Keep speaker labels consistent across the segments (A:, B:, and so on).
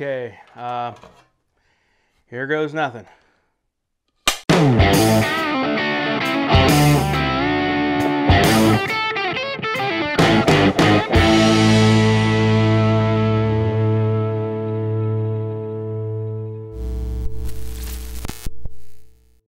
A: Okay, here goes nothing.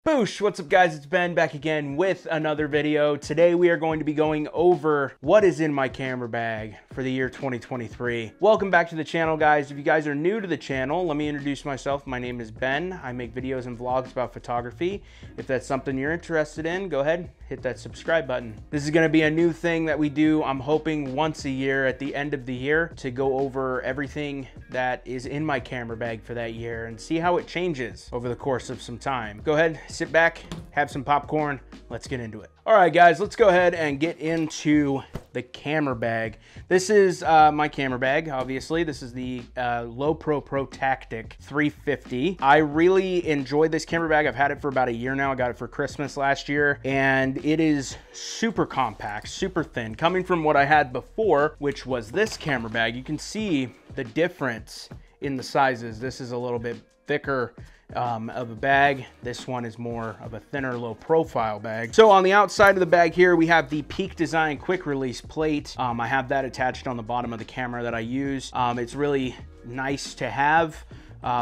A: Boosh! What's up, guys? It's Ben back again with another video. Today we are going to be going over what is in my camera bag for the year 2023. Welcome back to the channel, guys. If you guys are new to the channel, let me introduce myself. My name is Ben. I make videos and vlogs about photography. If that's something you're interested in, go ahead, hit that subscribe button. This is going to be a new thing that we do. I'm hoping once a year at the end of the year to go over everything that is in my camera bag for that year and see how it changes over the course of some time. Go ahead, sit back, have some popcorn, let's get into it. All right, guys, let's go ahead and get into the camera bag. This is my camera bag, obviously. This is the Lowepro Pro Tactic 350. I really enjoy this camera bag. I've had it for about a year now. I got it for Christmas last year, and it is super compact, super thin. Coming from what I had before, which was this camera bag, you can see the difference in the sizes. This is a little bit thicker of a bag. This one is more of a thinner, low profile bag. So on the outside of the bag here, we have the Peak Design quick release plate. I have that attached on the bottom of the camera that I use. It's really nice to have.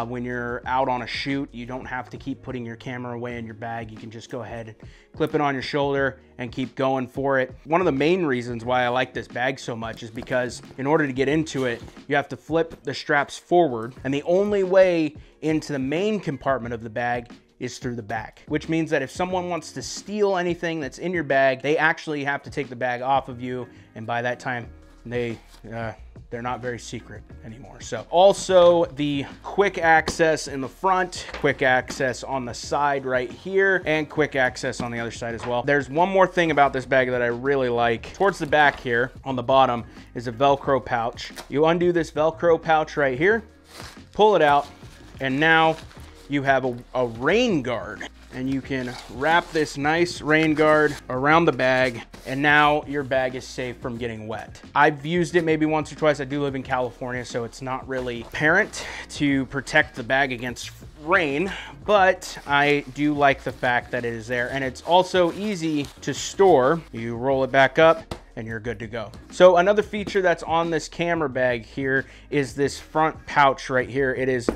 A: When you're out on a shoot, you don't have to keep putting your camera away in your bag. You can just go ahead and clip it on your shoulder and keep going for it. One of the main reasons why I like this bag so much is because in order to get into it, you have to flip the straps forward, and the only way into the main compartment of the bag is through the back, which means that if someone wants to steal anything that's in your bag, they actually have to take the bag off of you, and by that time, they're not very secret anymore. So also the quick access in the front, quick access on the side right here, and quick access on the other side as well. There's one more thing about this bag that I really like. Towards the back here on the bottom is a Velcro pouch. You undo this Velcro pouch right here, pull it out, and now you have a rain guard. And you can wrap this nice rain guard around the bag, and now your bag is safe from getting wet. I've used it maybe once or twice. I do live in California, so it's not really apparent to protect the bag against rain, but I do like the fact that it is there, and it's also easy to store. You roll it back up and you're good to go. So another feature that's on this camera bag here is this front pouch right here. It is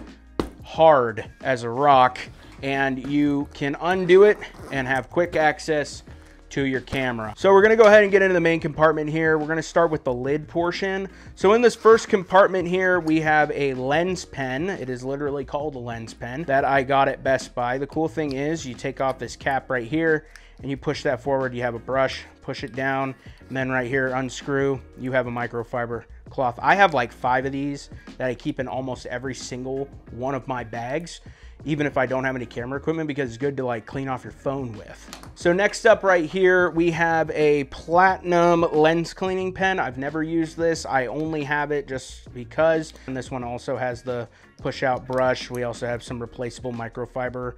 A: hard as a rock, and you can undo it and have quick access to your camera. So we're gonna go ahead and get into the main compartment here. We're gonna start with the lid portion. So in this first compartment here, we have a lens pen. It is literally called a lens pen that I got at Best Buy. The cool thing is you take off this cap right here and you push that forward. You have a brush, push it down, and then right here, unscrew, you have a microfiber cloth. I have like 5 of these that I keep in almost every single one of my bags, even if I don't have any camera equipment, because it's good to like clean off your phone with. So next up right here, we have a platinum lens cleaning pen. I've never used this. I only have it just because. And this one also has the push out brush. We also have some replaceable microfiber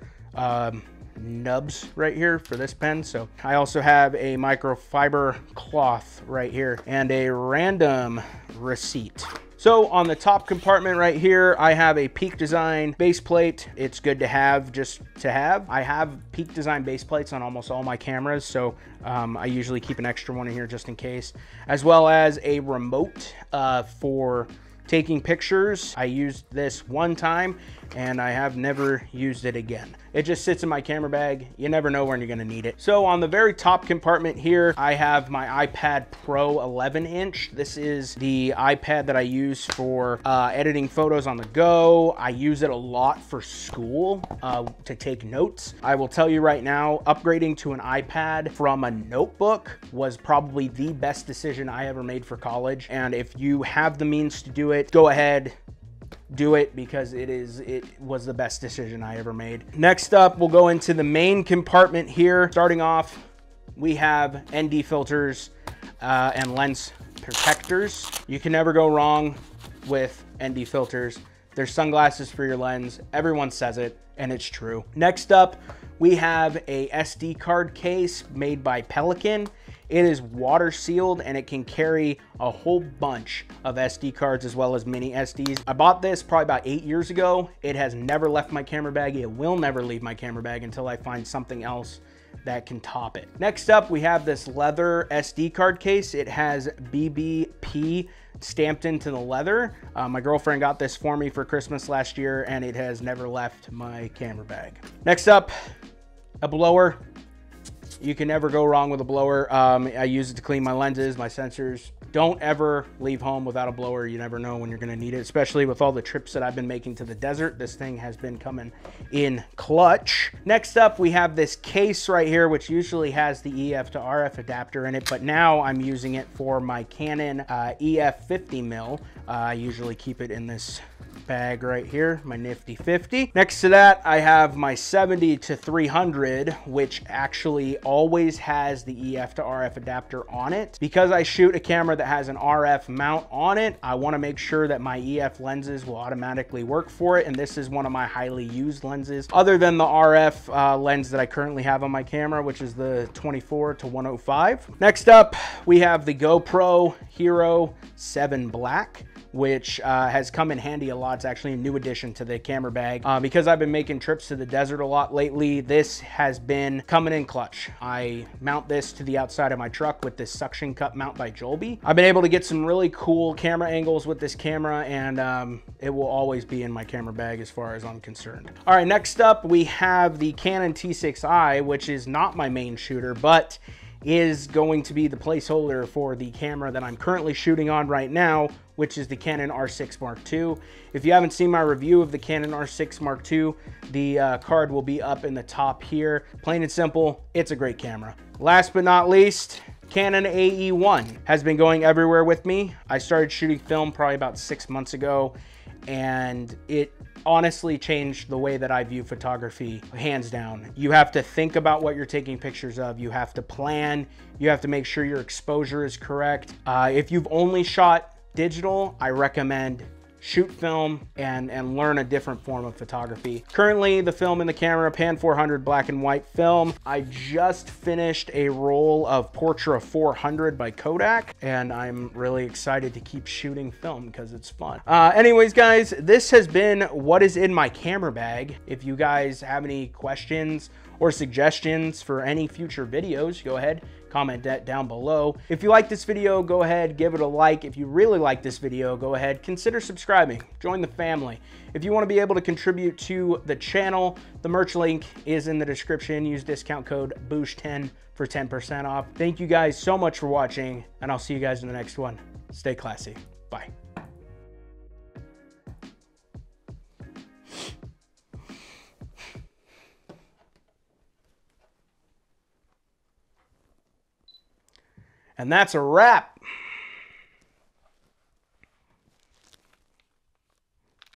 A: nubs right here for this pen. So I also have a microfiber cloth right here and a random receipt. So on the top compartment right here, I have a Peak Design base plate. It's good to have, just to have. I have Peak Design base plates on almost all my cameras, so I usually keep an extra one in here just in case, as well as a remote for taking pictures. I used this one time and I have never used it again. It just sits in my camera bag. You never know when you're gonna need it. So on the very top compartment here, I have my iPad Pro 11-inch. This is the iPad that I use for editing photos on the go. I use it a lot for school to take notes. I will tell you right now, upgrading to an iPad from a notebook was probably the best decision I ever made for college. And if you have the means to do it, go ahead, do it, because it was the best decision I ever made. Next up, we'll go into the main compartment here. Starting off, we have ND filters and lens protectors. You can never go wrong with ND filters. They're sunglasses for your lens. Everyone says it, and it's true. Next up, we have a SD card case made by Pelican. It is water sealed and it can carry a whole bunch of SD cards as well as mini SDs. I bought this probably about 8 years ago. It has never left my camera bag. It will never leave my camera bag until I find something else that can top it. Next up, we have this leather SD card case. It has BBP stamped into the leather. My girlfriend got this for me for Christmas last year and it has never left my camera bag. Next up, a blower. You can never go wrong with a blower. I use it to clean my lenses, my sensors. Don't ever leave home without a blower. You never know when you're gonna need it, especially with all the trips that I've been making to the desert. This thing has been coming in clutch. Next up, we have this case right here, which usually has the EF to RF adapter in it, but now I'm using it for my Canon EF 50mm. I usually keep it in this bag right here, my nifty 50. Next to that, I have my 70 to 300, which actually always has the EF to RF adapter on it. Because I shoot a camera that has an RF mount on it, I want to make sure that my EF lenses will automatically work for it, and this is one of my highly used lenses, other than the RF lens that I currently have on my camera, which is the 24 to 105. Next up, we have the GoPro Hero 7 Black, which has come in handy a lot. It's actually a new addition to the camera bag. Because I've been making trips to the desert a lot lately, this has been coming in clutch. I mount this to the outside of my truck with this suction cup mount by Joby. I've been able to get some really cool camera angles with this camera, and it will always be in my camera bag as far as I'm concerned. All right, next up, we have the Canon T6i, which is not my main shooter, but is going to be the placeholder for the camera that I'm currently shooting on right now, which is the Canon R6 Mark II. If you haven't seen my review of the Canon R6 Mark II, the card will be up in the top here. Plain and simple, it's a great camera. Last but not least, Canon AE1 has been going everywhere with me. I started shooting film probably about 6 months ago, and it honestly changed the way that I view photography, hands down. You have to think about what you're taking pictures of. You have to plan. You have to make sure your exposure is correct. If you've only shot digital, I recommend shoot film and learn a different form of photography. Currently, the film in the camera, Pan 400 black and white film. I just finished a roll of Portra 400 by Kodak, and I'm really excited to keep shooting film because it's fun. Anyways, guys, this has been what is in my camera bag. If you guys have any questions or suggestions for any future videos, go ahead, comment that down below. If you like this video, go ahead, give it a like. If you really like this video, go ahead, consider subscribing, join the family. If you want to be able to contribute to the channel, the merch link is in the description. Use discount code BOOSH10 for 10% off. Thank you guys so much for watching, and I'll see you guys in the next one. Stay classy. Bye. And that's a wrap.